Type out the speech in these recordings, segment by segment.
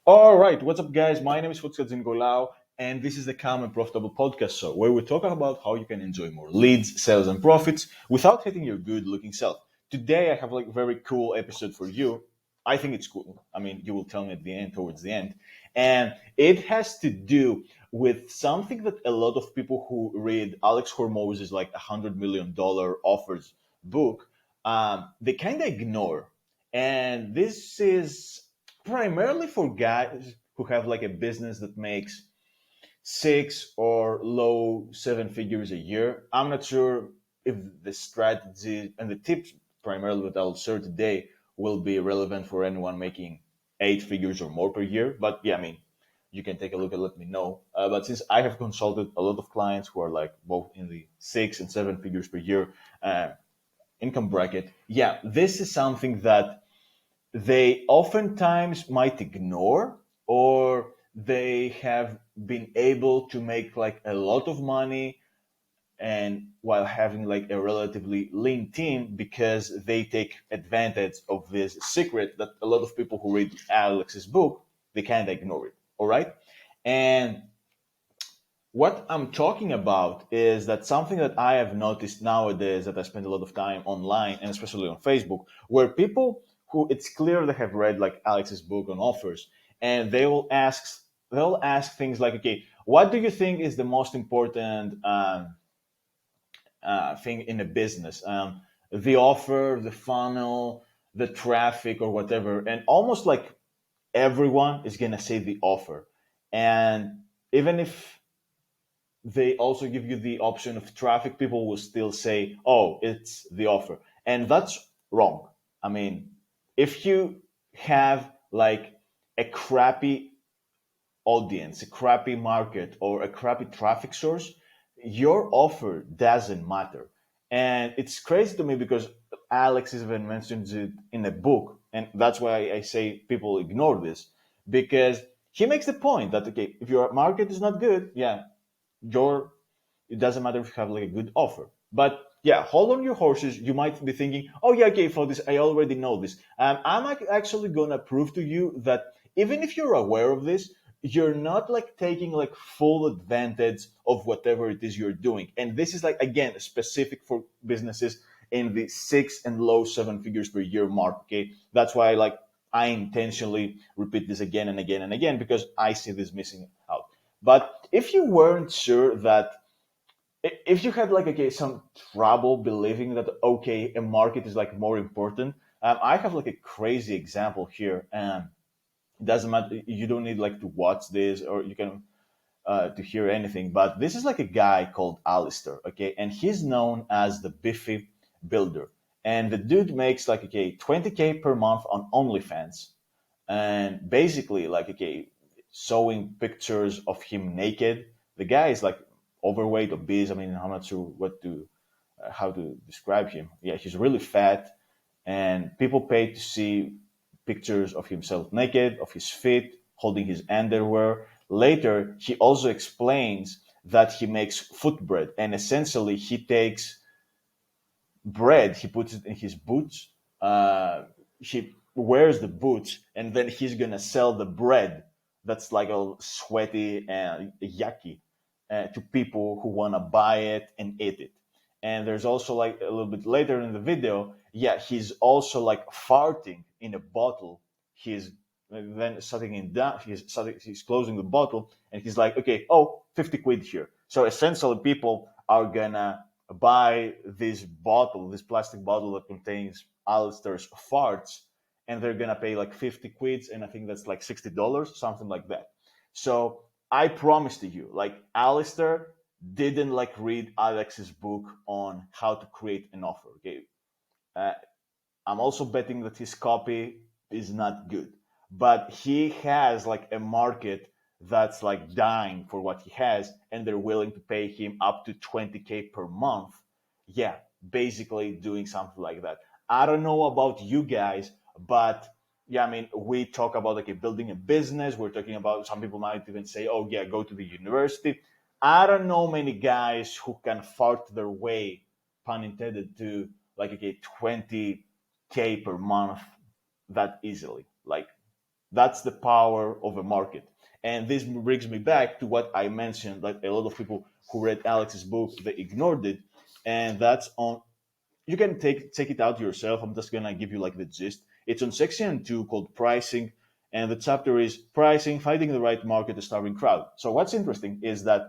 All right, what's up, guys? My name is Futsal Zingolau, and this is the Calm and Profitable Podcast Show, where we talk about how you can enjoy more leads, sales, and profits without hitting your good-looking self. Today, I have like a very cool episode for you. I think it's cool. I mean, you will tell me at the end, towards the end, and it has to do with something that a lot of people who read Alex Hormozi's like $100 million offers book, they kind of ignore. And this is primarily for guys who have like a business that makes six or low seven figures a year. I'm not sure if the strategy and the tips primarily that I'll share today will be relevant for anyone making eight figures or more per year. But yeah, I mean, you can take a look and let me know. But since I have consulted a lot of clients who are like both in the six and seven figures per year uh, income bracket, yeah, this is something that they oftentimes might ignore, or they have been able to make like a lot of money and while having like a relatively lean team because they take advantage of this secret that a lot of people who read Alex's book, they kind of ignore it. All right. And what I'm talking about is that something that I have noticed nowadays, that I spend a lot of time online and especially on Facebook, where people who it's clear they have read like Alex's book on offers, and they'll ask things like, okay, what do you think is the most important thing in a business? The offer, the funnel, the traffic, or whatever, and almost like everyone is gonna say the offer, and even if they also give you the option of traffic, people will still say, oh, it's the offer. And that's wrong. I mean, if you have like a crappy audience, a crappy market, or a crappy traffic source, your offer doesn't matter. And it's crazy to me because Alex even mentions it in a book. And that's why I say people ignore this, because he makes the point that, okay, if your market is not good, yeah, your it doesn't matter if you have like a good offer. But yeah, hold on your horses. You might be thinking, oh yeah, okay, for this I already know this. Actually gonna prove to you that even if you're aware of this, you're not like taking like full advantage of whatever it is you're doing. And this is like again specific for businesses in the six and low seven figures per year mark. Okay, that's why I intentionally repeat this again and again and again because I see this missing out. But if you weren't sure that, if you had like okay some trouble believing that okay a market is like more important, I have like a crazy example here, and it doesn't matter. You don't need like to watch this, or you can to hear anything. But this is like a guy called Alistair, okay, and he's known as the Biffy Builder, and the dude makes like okay 20K per month on OnlyFans, and basically like okay showing pictures of him naked. The guy is like overweight, obese. I mean, I'm not sure what to how to describe him. Yeah, he's really fat, and people pay to see pictures of himself naked, of his feet, holding his underwear. Later, he also explains that he makes foot bread, and essentially he takes bread, he puts it in his boots. He wears the boots, and then he's gonna sell the bread that's like all sweaty and yucky to people who wanna buy it and eat it. And there's also like a little bit later in the video, yeah, he's also like farting in a bottle. He's then shutting it down. He's closing the bottle, and he's like, okay, oh, 50 quid here. So essentially, people are gonna buy this plastic bottle that contains Alistair's farts, and they're gonna pay like 50 quids, and I think that's like $60, something like that. So I promise to you, like Alistair didn't like read Alex's book on how to create an offer. Okay, uh, I'm also betting that his copy is not good, but he has like a market that's like dying for what he has, and they're willing to pay him up to 20K per month. Yeah, basically doing something like that. I don't know about you guys, but yeah, I mean, we talk about like building a business. We're talking about, some people might even say, oh yeah, go to the university. I don't know many guys who can fart their way, pun intended, to like okay 20K per month that easily. Like That's the power of a market. And this brings me back to what I mentioned. Like a lot of people who read Alex's book, they ignored it, and that's on. You can take it out yourself. I'm just gonna give you like the gist. It's on section 2 called pricing, and the chapter is pricing, finding the right market, the starving crowd. So what's interesting is that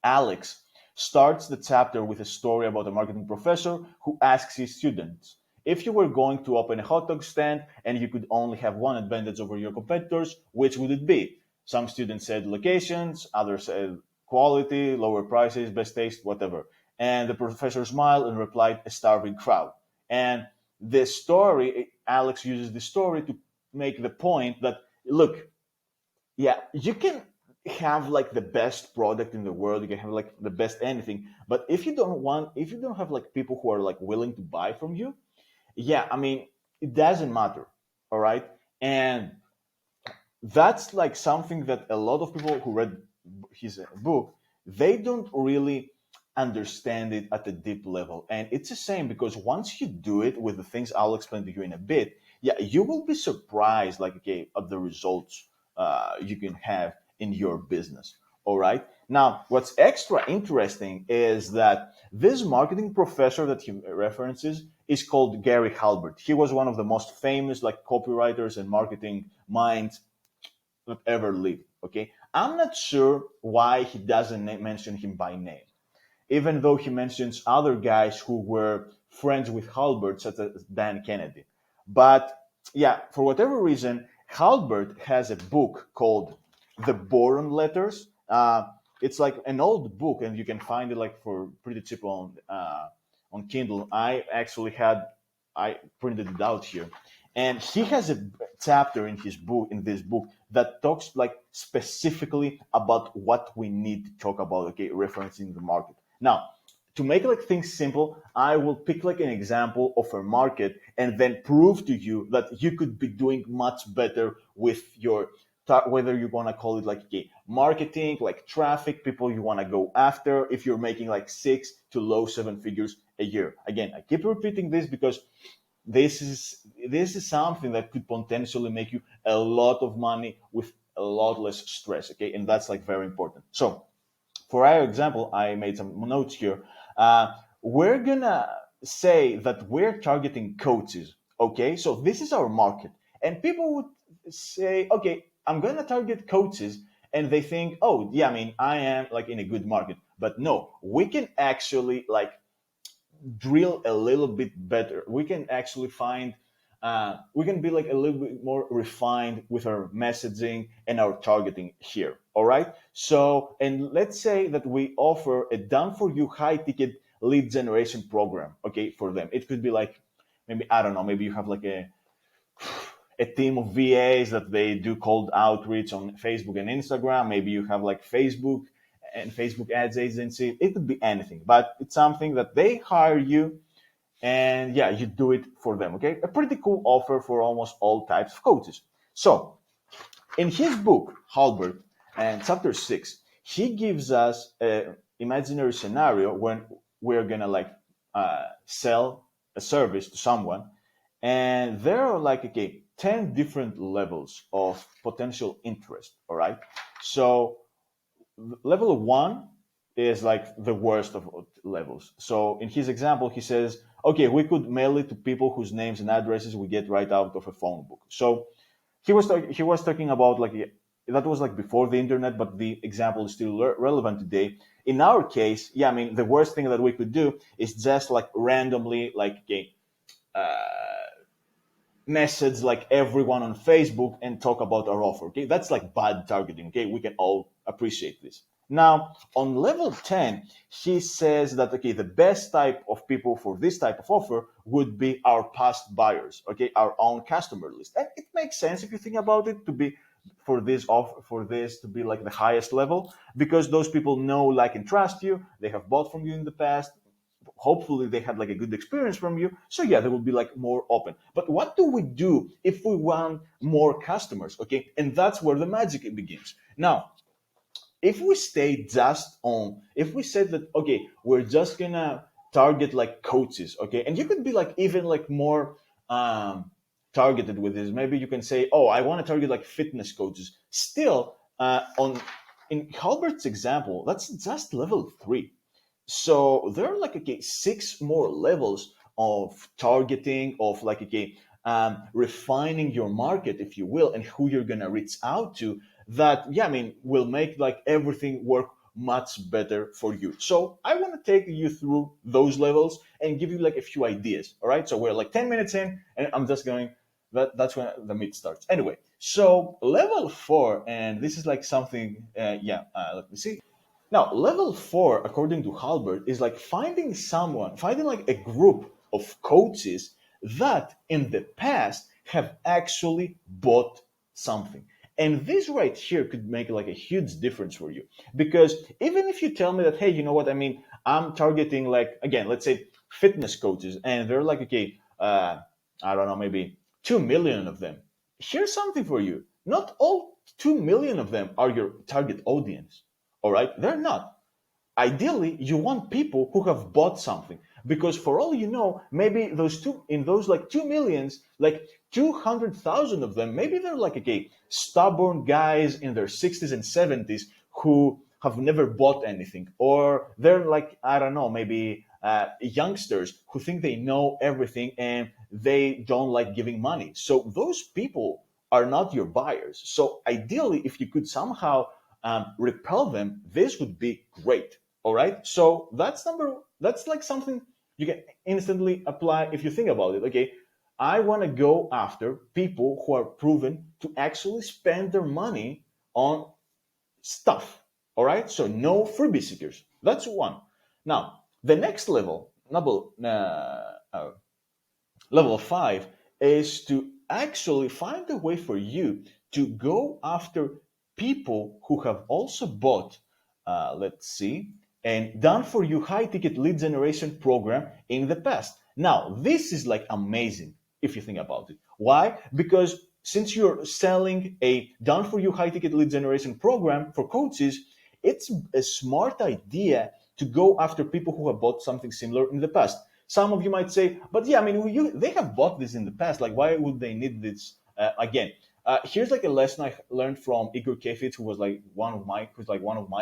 Alex starts the chapter with a story about a marketing professor who asks his students, if you were going to open a hot dog stand and you could only have one advantage over your competitors, which would it be? Some students said locations, others said quality, lower prices, best taste, whatever. And the professor smiled and replied, a starving crowd. And this story, Alex uses the story to make the point that, look, yeah, you can have like the best product in the world, you can have like the best anything, but if you don't have like people who are like willing to buy from you, yeah, I mean, it doesn't matter. All right. And that's like something that a lot of people who read his book, they don't really understand it at a deep level. And it's the same because once you do it with the things I'll explain to you in a bit, yeah, you will be surprised, like, okay, at the results you can have in your business. All right. Now, what's extra interesting is that this marketing professor that he references is called Gary Halbert. He was one of the most famous like copywriters and marketing minds that ever lived. Okay, I'm not sure why he doesn't mention him by name, even though he mentions other guys who were friends with Halbert, such as Dan Kennedy. But yeah, for whatever reason, Halbert has a book called The Boron Letters. It's like an old book, and you can find it like for pretty cheap on Kindle. I printed it out here, and he has a chapter in his book in this book that talks like specifically about what we need to talk about. Okay, referencing the market. Now, to make like things simple, I will pick like an example of a market and then prove to you that you could be doing much better with your whether you want to call it like okay, marketing, like traffic, people you want to go after. If you're making like 6 to low 7 figures a year, again, I keep repeating this because this is something that could potentially make you a lot of money with a lot less stress. Okay, and that's like very important. So for our example, I made some notes here. We're gonna say that we're targeting coaches. Okay, so this is our market, and people would say, okay, I'm gonna target coaches, and they think, oh yeah, I mean, I am like in a good market. But no, we can actually like drill a little bit better. We can actually find, we can be like a little bit more refined with our messaging and our targeting here. All right. So, and let's say that we offer a done for you high ticket lead generation program. Okay. For them, it could be like, maybe, I don't know, maybe you have like a team of VAs that they do cold outreach on Facebook and Instagram. Maybe you have like Facebook and Facebook ads agency. It could be anything, but it's something that they hire you and yeah, you do it for them. Okay. A pretty cool offer for almost all types of coaches. So in his book, Halbert, and chapter 6, he gives us a imaginary scenario when we're gonna like sell a service to someone, and there are like okay 10 different levels of potential interest. All right, so level 1 is like the worst of levels. So in his example, he says, okay, we could mail it to people whose names and addresses we get right out of a phone book. So he was talking about like that was like before the internet, but the example is still relevant today. In our case, yeah, I mean, the worst thing that we could do is just like randomly like okay, message like everyone on Facebook and talk about our offer. Okay, that's like bad targeting. Okay, we can all appreciate this. Now, on level 10, he says that okay, the best type of people for this type of offer would be our past buyers. Okay, our own customer list, and it makes sense if you think about it to be for this to be like the highest level because those people know, like, and trust you. They have bought from you in the past, hopefully they had like a good experience from you, so yeah, they will be like more open. But what do we do if we want more customers? Okay, and that's where the magic begins. Now, if we stay just on, if we said that okay, we're just gonna target like coaches, okay, and you could be like even like more targeted with this. Maybe you can say, oh, I want to target like fitness coaches. Still, on in Halbert's example, that's just level 3. So there are like okay 6 more levels of targeting, of like okay refining your market, if you will, and who you're gonna reach out to. That, yeah, I mean, will make like everything work much better for you. So I want to take you through those levels and give you like a few ideas. All right. So we're like 10 minutes in, and I'm just going. That's when the meet starts. Anyway, so level 4, and this is like something. Let me see. Now, level 4, according to Halbert, is like finding like a group of coaches that in the past have actually bought something. And this right here could make like a huge difference for you. Because even if you tell me that, hey, you know what, I mean, I'm targeting like, again, let's say fitness coaches, and they're like, okay, I don't know, maybe 2 million of them. Here's something for you. Not all 2 million of them are your target audience. All right, they're not. Ideally, you want people who have bought something, because for all you know, maybe those two in those like 2 millions, like 200,000 of them, maybe they're like okay, stubborn guys in their 60s and 70s who have never bought anything, or they're like, I don't know, maybe youngsters who think they know everything and they don't like giving money. So those people are not your buyers. So ideally, if you could somehow repel them, this would be great. All right. So that's like something you can instantly apply if you think about it. Okay. I want to go after people who are proven to actually spend their money on stuff. All right. So no freebie seekers. That's one. Now, the next level 5 is to actually find a way for you to go after people who have also bought, let's see, and done for you high ticket lead generation program in the past. Now, this is like amazing if you think about it. Why? Because since you're selling a done for you high ticket lead generation program for coaches, it's a smart idea to go after people who have bought something similar in the past. Some of you might say, but yeah, I mean, they have bought this in the past. Like, why would they need this again? Here's like a lesson I learned from Igor Kefitz, who's like one of my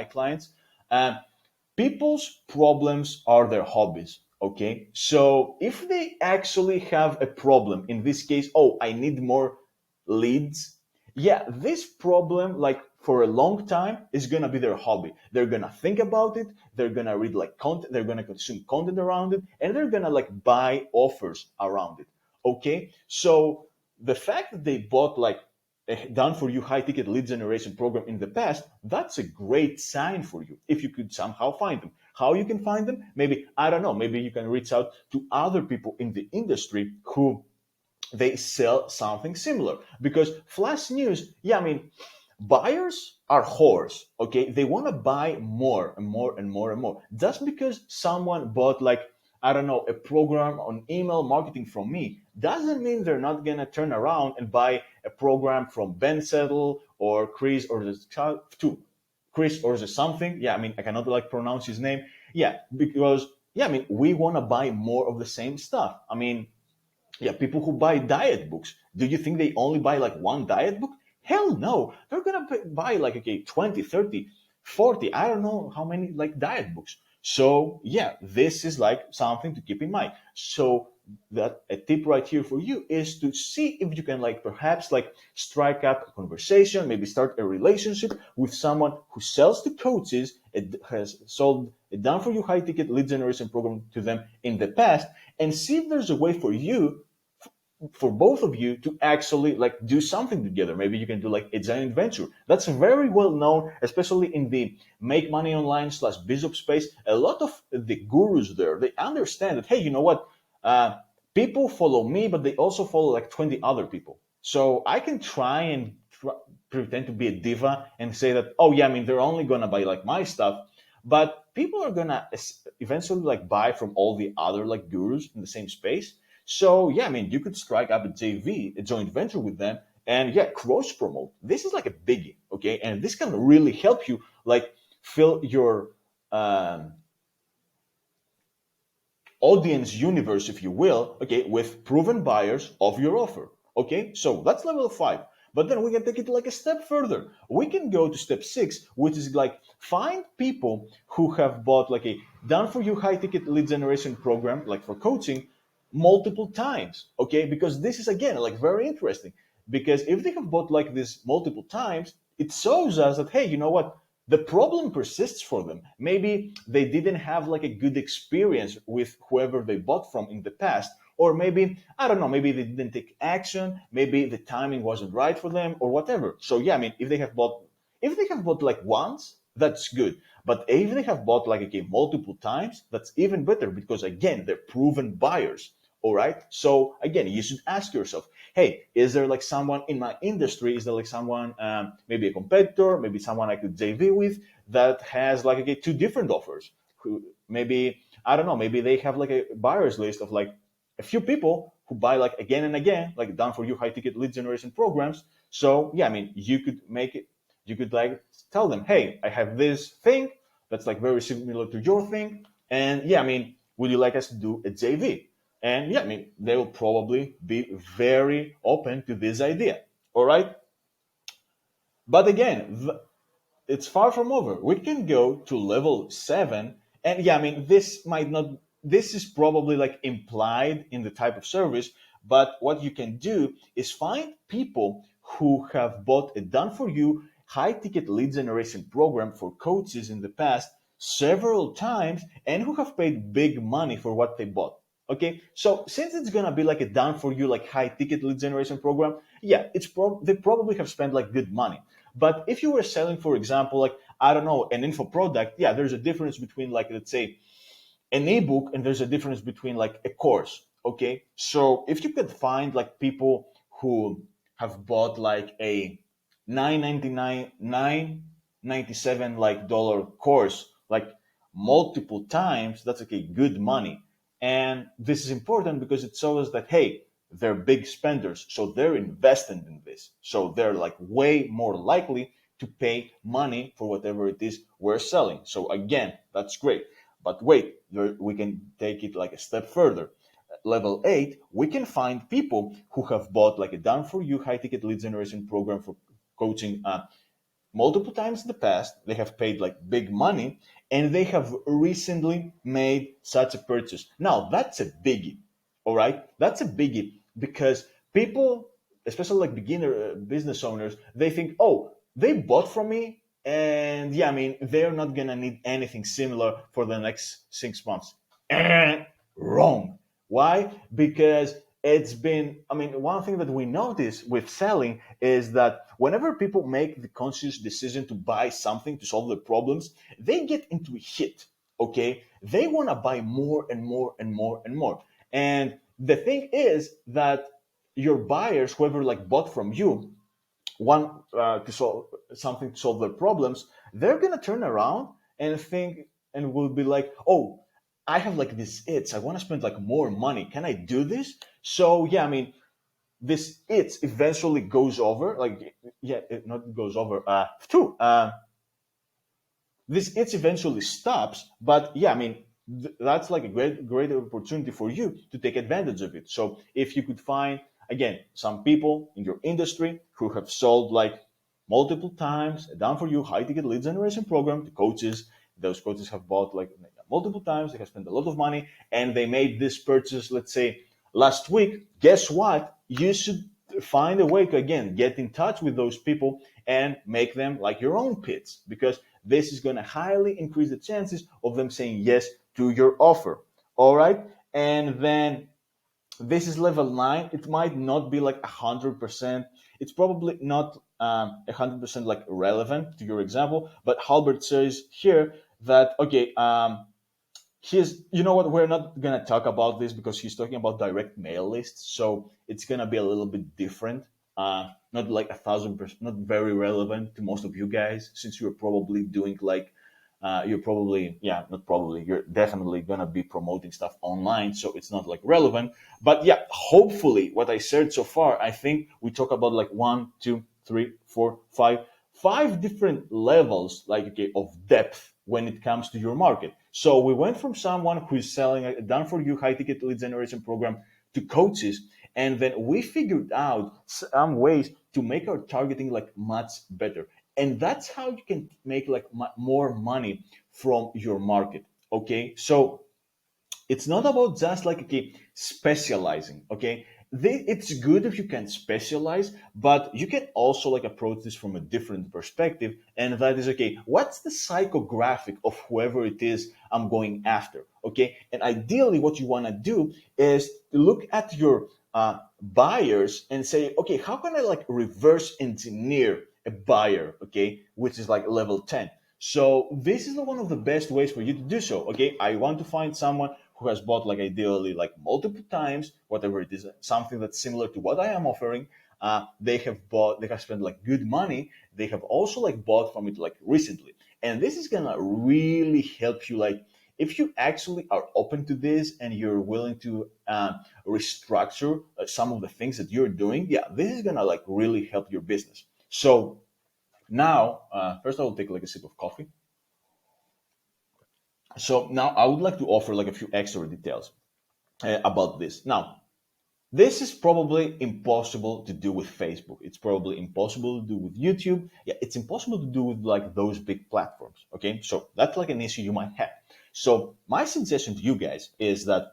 clients. Um, People's problems are their hobbies. Okay, so if they actually have a problem, in this case, oh, I need more leads. Yeah, this problem, like for a long time, is gonna be their hobby. They're gonna think about it. They're gonna read like content. They're gonna consume content around it, and they're gonna like buy offers around it. Okay, so the fact that they bought like a done for you high ticket lead generation program in the past, that's a great sign for you. If you could somehow find them, how you can find them? Maybe, I don't know, maybe you can reach out to other people in the industry who they sell something similar. Because flash news, yeah, I mean, buyers are whores. Okay, they want to buy more and more and more and more. Just because someone bought like, I don't know, a program on email marketing from me doesn't mean they're not gonna turn around and buy a program from Ben Settle or Chris or the something. Yeah, I mean, I cannot like pronounce his name. Yeah, because yeah, I mean, we want to buy more of the same stuff. I mean, yeah, people who buy diet books. Do you think they only buy like one diet book? Hell no. They're going to buy like, okay, 20, 30, 40. I don't know how many like diet books. So, yeah, this is like something to keep in mind. So, that a tip right here for you is to see if you can like perhaps like strike up a conversation, maybe start a relationship with someone who sells to coaches, it has sold a done for you high ticket lead generation program to them in the past, and see if there's a way for you, for both of you to actually like do something together. Maybe you can do like a joint venture. That's very well known, especially in the make money online slash biz space. A lot of the gurus there, they understand that, hey, you know what? People follow me, but they also follow like 20 other people. So I can try and pretend to be a diva and say that, oh yeah, I mean, they're only gonna buy like my stuff, but people are gonna eventually like buy from all the other like gurus in the same space. So yeah, I mean, you could strike up a JV, a joint venture with them, and yeah, cross promote. This is like a biggie, okay? And this can really help you like fill your audience universe, if you will, okay, with proven buyers of your offer. Okay, so that's level 5. But then we can take it like a step further. We can go to step 6, which is like find people who have bought like a done for you high ticket lead generation program, like for coaching, multiple times. Okay, because this is again like very interesting. Because if they have bought like this multiple times, it shows us that, hey, you know what? The problem persists for them. Maybe they didn't have like a good experience with whoever they bought from in the past, or maybe I don't know, maybe they didn't take action, maybe the timing wasn't right for them, or whatever. So yeah, I mean, if they have bought like once, that's good. But if they have bought like again multiple times, that's even better because again, they're proven buyers. All right. So again, you should ask yourself, hey, is there like someone in my industry? Is there like someone, maybe a competitor, maybe someone I could JV with that has like okay, two different offers? Who maybe I don't know, maybe they have like a buyers list of like a few people who buy like again and again, like done for you high ticket lead generation programs. So yeah, I mean, you could make it, you could like tell them, hey, I have this thing that's like very similar to your thing. And yeah, I mean, would you like us to do a JV? And yeah, I mean, they will probably be very open to this idea. All right. But again, it's far from over. We can go to level 7. And yeah, I mean, this might not, this is probably like implied in the type of service. But what you can do is find people who have bought a done for you high ticket lead generation program for coaches in the past several times and who have paid big money for what they bought. Okay, so since it's gonna be like a done for you like high ticket lead generation program, yeah, they probably have spent like good money. But if you were selling, for example, like I don't know, an info product, yeah, there's a difference between like let's say an ebook and there's a difference between like a course. Okay, so if you could find like people who have bought like a 997 like dollar course like multiple times, that's okay, good money. And this is important because it shows that hey, they're big spenders, so they're invested in this, so they're like way more likely to pay money for whatever it is we're selling. So again, that's great. But wait, we can take it like a step further. Level 8, we can find people who have bought like a done for you high ticket lead generation program for coaching multiple times in the past. They have paid like big money and they have recently made such a purchase. Now, that's a biggie. All right? That's a biggie because people, especially like beginner business owners, they think, oh, they bought from me. And yeah, I mean, they're not going to need anything similar for the next 6 months. Wrong. Why? Because it's been, I mean, one thing that we notice with selling is that whenever people make the conscious decision to buy something to solve their problems, they get into a hit. Okay, they want to buy more and more and more and more. And the thing is that your buyers, whoever like bought from you, want to solve something to solve their problems, they're gonna turn around and think and will be like, oh, I have like this itch. I want to spend like more money. Can I do this? So yeah, I mean, this it eventually goes over like yeah it not goes over two this it eventually stops, but yeah, I mean, that's like a great opportunity for you to take advantage of it. So if you could find again some people in your industry who have sold like multiple times a done for you high ticket lead generation program to coaches, those coaches have bought like multiple times, they have spent a lot of money and they made this purchase, let's say last week, guess what? You should find a way to again get in touch with those people and make them like your own pits because this is going to highly increase the chances of them saying yes to your offer. All right. And then this is level 9. It might not be like 100%. It's probably not 100% like relevant to your example, but Halbert says here that, okay, he's, you know what, we're not going to talk about this because he's talking about direct mail lists, so it's going to be a little bit different, not like 1,000%, not very relevant to most of you guys since you're probably doing like you're probably, yeah, not probably, you're definitely going to be promoting stuff online, so it's not like relevant. But yeah, hopefully what I said so far, I think we talk about like one, two, three, four, five different levels like okay of depth when it comes to your market. So we went from someone who is selling a done for you high ticket lead generation program to coaches, and then we figured out some ways to make our targeting like much better. And that's how you can make like more money from your market. Okay, so it's not about just like okay specializing. Okay, it's good if you can specialize, but you can also like approach this from a different perspective, and that is okay, what's the psychographic of whoever it is I'm going after? Okay, and ideally what you want to do is look at your buyers and say, okay, how can I like reverse engineer a buyer, okay, which is like level 10. So this is one of the best ways for you to do so. Okay, I want to find someone who has bought like ideally like multiple times, whatever it is, something that's similar to what I am offering. They have spent like good money. They have also like bought from it like recently, and this is gonna really help you. Like if you actually are open to this and you're willing to restructure some of the things that you're doing, yeah, this is gonna like really help your business. So now, first I will take like a sip of coffee. So now I would like to offer like a few extra details about this. Now, this is probably impossible to do with Facebook. It's probably impossible to do with YouTube. Yeah, it's impossible to do with like those big platforms. Okay, so that's like an issue you might have. So my suggestion to you guys is that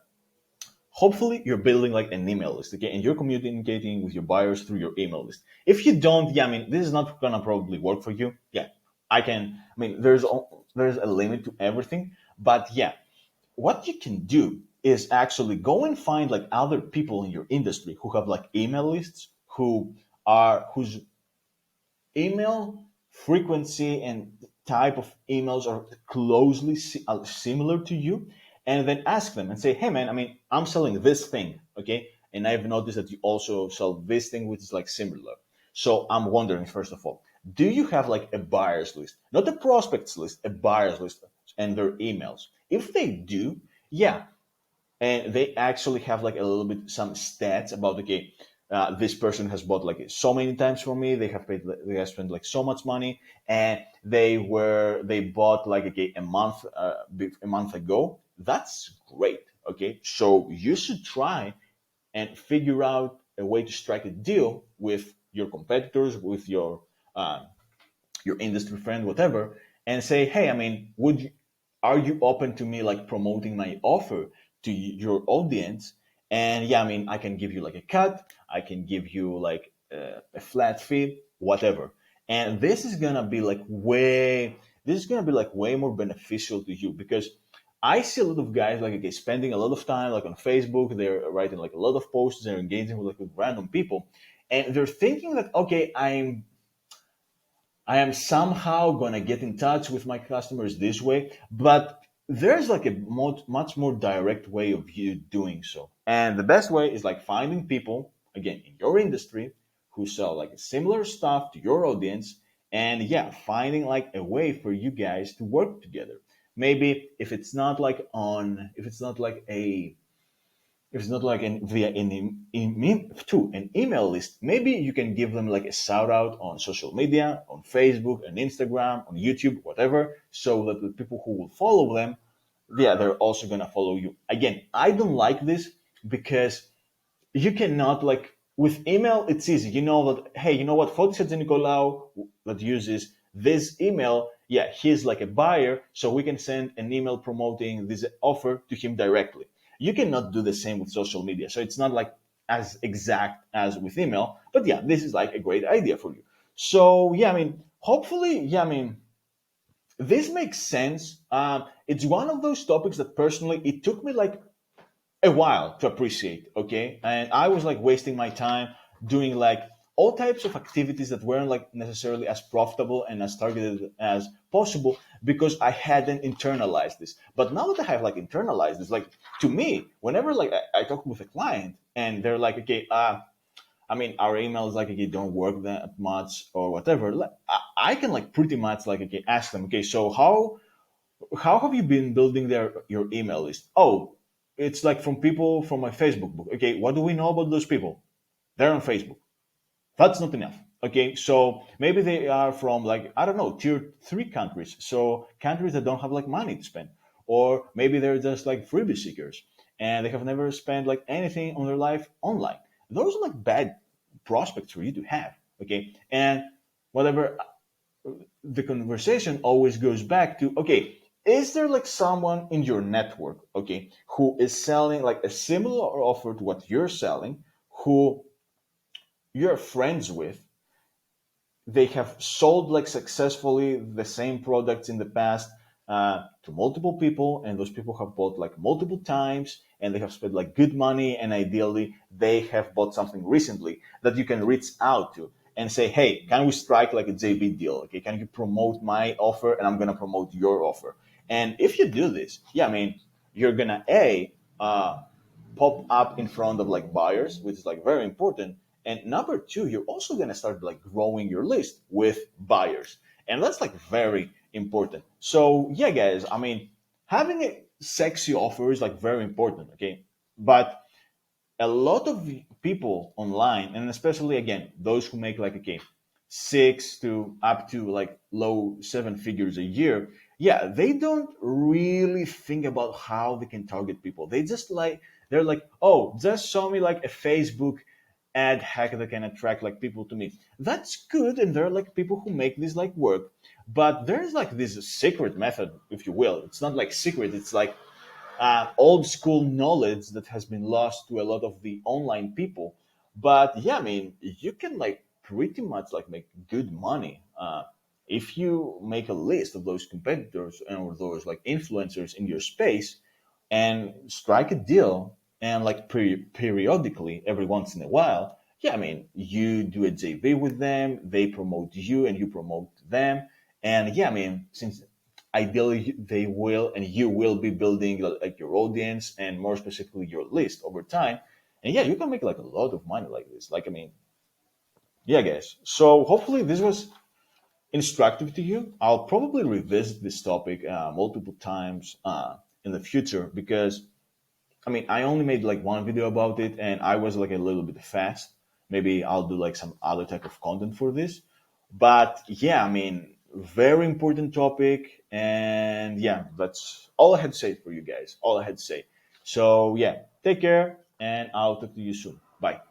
hopefully you're building like an email list, okay, and you're communicating with your buyers through your email list. If you don't, yeah, I mean, this is not gonna probably work for you. Yeah, I mean, there's a limit to everything, but yeah, what you can do is actually go and find like other people in your industry who have like email lists, whose email frequency and type of emails are closely similar to you, and then ask them and say, hey man, I mean, I'm selling this thing, okay, and I've noticed that you also sell this thing which is like similar. So I'm wondering, first of all, do you have like a buyers list, not a prospects list, a buyers list, and their emails? If they do, yeah, and they actually have like a little bit some stats about, okay, this person has bought like so many times from me, they have spent like so much money, and they bought like okay a month ago. That's great. Okay, so you should try and figure out a way to strike a deal with your competitors, with your industry friend, whatever, and say, hey, I mean, are you open to me like promoting my offer to your audience? And yeah, I mean, I can give you like a cut, I can give you like a flat fee, whatever. And this is gonna be like way more beneficial to you, because I see a lot of guys like okay, spending a lot of time like on Facebook, they're writing like a lot of posts, they're engaging with like with random people, and they're thinking that okay, I am somehow going to get in touch with my customers this way, but there's like a much more direct way of you doing so. And the best way is like finding people, again, in your industry who sell like similar stuff to your audience. And yeah, finding like a way for you guys to work together. Maybe if it's not like a if it's not like via an email list, maybe you can give them like a shout out on social media, on Facebook, on Instagram, on YouTube, whatever, so that the people who will follow them, yeah, they're also gonna follow you. Again, I don't like this because you cannot like with email it's easy, you know that hey, you know what, Fotis Nicolau that uses this email, yeah, he's like a buyer, so we can send an email promoting this offer to him directly. You cannot do the same with social media, so it's not like as exact as with email, but yeah, this is like a great idea for you. So yeah, I mean, hopefully, yeah, I mean, this makes sense. It's one of those topics that personally it took me like a while to appreciate, okay, and I was like wasting my time doing like all types of activities that weren't like necessarily as profitable and as targeted as possible because I hadn't internalized this. But now that I have like internalized this, like to me, whenever like I talk with a client and they're like, okay, I mean, our emails like okay don't work that much or whatever, like, I can like pretty much like okay ask them, okay, so how have you been building your email list? Oh, it's like from people from my Facebook book. Okay, what do we know about those people? They're on Facebook. That's not enough. Okay, so maybe they are from like I don't know tier 3 countries, so countries that don't have like money to spend, or maybe they're just like freebie seekers and they have never spent like anything on their life online. those are like bad prospects for you to have. Okay, and whatever, the conversation always goes back to, okay, is there like someone in your network, okay, who is selling like a similar offer to what you're selling, who you're friends with, they have sold like successfully the same products in the past to multiple people, and those people have bought like multiple times, and they have spent like good money, and ideally they have bought something recently that you can reach out to and say, hey, can we strike like a JB deal? Okay, can you promote my offer and I'm gonna promote your offer? And if you do this, yeah, I mean, you're gonna pop up in front of like buyers, which is like very important. And number two, you're also gonna start like growing your list with buyers, and that's like very important. So yeah, guys, I mean, having a sexy offer is like very important. Okay, but a lot of people online, and especially again those who make like, okay, six to up to like low seven figures a year, yeah, they don't really think about how they can target people. They just like, they're like, oh, just show me like a Facebook ad hack that can attract like people to me. That's good, and there are like people who make this like work, but there's like this secret method, if you will. It's not like secret, it's like old school knowledge that has been lost to a lot of the online people. But yeah, I mean, you can like pretty much like make good money if you make a list of those competitors or those like influencers in your space and strike a deal, and like periodically every once in a while, yeah, I mean, you do a JV with them, they promote you and you promote them. And yeah, I mean, since ideally they will and you will be building like your audience and more specifically your list over time, and yeah, you can make like a lot of money like this. Like, I mean, yeah, guys, so hopefully this was instructive to you. I'll probably revisit this topic multiple times in the future, because I mean, I only made like one video about it and I was like a little bit fast. Maybe I'll do like some other type of content for this. But yeah, I mean, very important topic. And yeah, that's all I had to say for you guys. All I had to say. So yeah, take care and I'll talk to you soon. Bye.